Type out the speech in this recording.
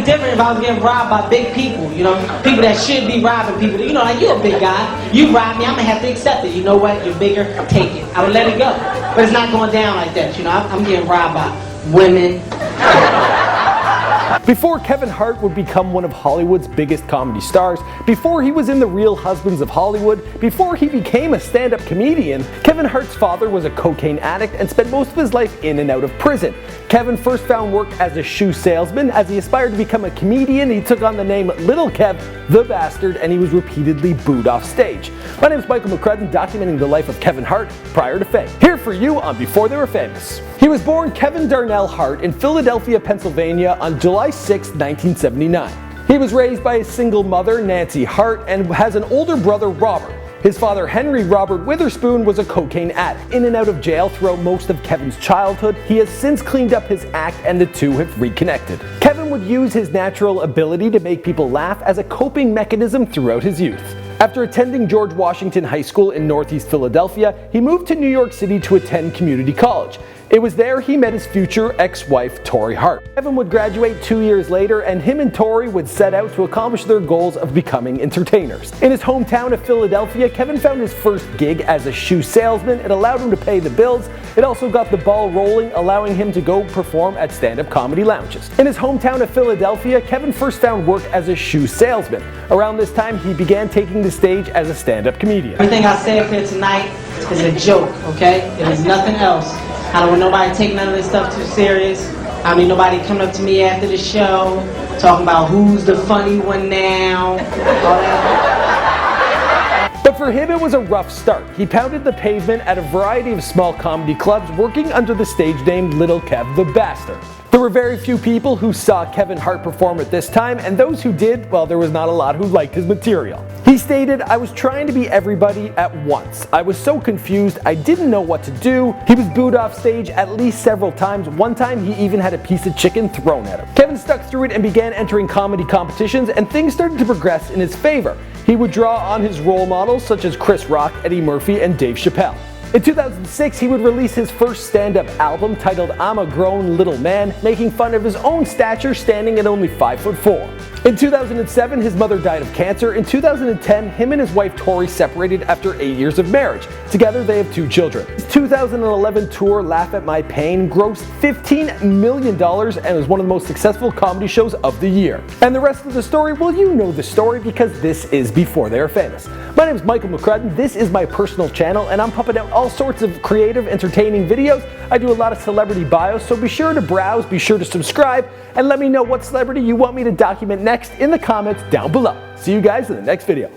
different if I was getting robbed by big people, you know, people that should be robbing people. You know, like, you're a big guy, you rob me, I'm gonna have to accept it. You know what, you're bigger, take it. I would let it go. But it's not going down like that, you know, I'm getting robbed by women. Before Kevin Hart would become one of Hollywood's biggest comedy stars, before he was in The Real Husbands of Hollywood, before he became a stand-up comedian, Kevin Hart's father was a cocaine addict and spent most of his life in and out of prison. Kevin first found work as a shoe salesman. As he aspired to become a comedian, he took on the name Lil Kev, the Bastard, and he was repeatedly booed off stage. My name is Michael McCrudden, documenting the life of Kevin Hart prior to fame. Here for you on Before They Were Famous. He was born Kevin Darnell Hart in Philadelphia, Pennsylvania on July 6, 1979. He was raised by a single mother, Nancy Hart, and has an older brother, Robert. His father, Henry Robert Witherspoon, was a cocaine addict. In and out of jail throughout most of Kevin's childhood, he has since cleaned up his act and the two have reconnected. Kevin would use his natural ability to make people laugh as a coping mechanism throughout his youth. After attending George Washington High School in Northeast Philadelphia, he moved to New York City to attend community college. It was there he met his future ex-wife, Tori Hart. Kevin would graduate 2 years later, and him and Tori would set out to accomplish their goals of becoming entertainers. In his hometown of Philadelphia, Kevin found his first gig as a shoe salesman. It allowed him to pay the bills. It also got the ball rolling, allowing him to go perform at stand-up comedy lounges. In his hometown of Philadelphia, Kevin first found work as a shoe salesman. Around this time, he began taking the stage as a stand-up comedian. Everything I say up here tonight is a joke, okay? It is nothing else. I don't want nobody take none of this stuff too serious. I mean, nobody coming up to me after the show talking about who's the funny one now, all that. But for him, it was a rough start. He pounded the pavement at a variety of small comedy clubs, working under the stage name Lil Kev the Bastard. There were very few people who saw Kevin Hart perform at this time, and those who did, well, there was not a lot who liked his material. He stated, "I was trying to be everybody at once. I was so confused, I didn't know what to do." He was booed off stage at least several times. One time, he even had a piece of chicken thrown at him. Kevin stuck through it and began entering comedy competitions, and things started to progress in his favor. He would draw on his role models such as Chris Rock, Eddie Murphy, and Dave Chappelle. In 2006, he would release his first stand-up album titled I'm a Grown Little Man, making fun of his own stature, standing at only 5'4". In 2007, his mother died of cancer. In 2010, him and his wife Tori separated after 8 years of marriage. Together, they have 2 children. His 2011 tour, Laugh at My Pain, grossed $15 million and was one of the most successful comedy shows of the year. And the rest of the story, well, you know the story because this is Before They Are Famous. My name is Michael McCrudden. This is my personal channel, and I'm pumping out all sorts of creative, entertaining videos. I do a lot of celebrity bios, so be sure to browse, be sure to subscribe, and let me know what celebrity you want me to document next in the comments down below. See you guys in the next video.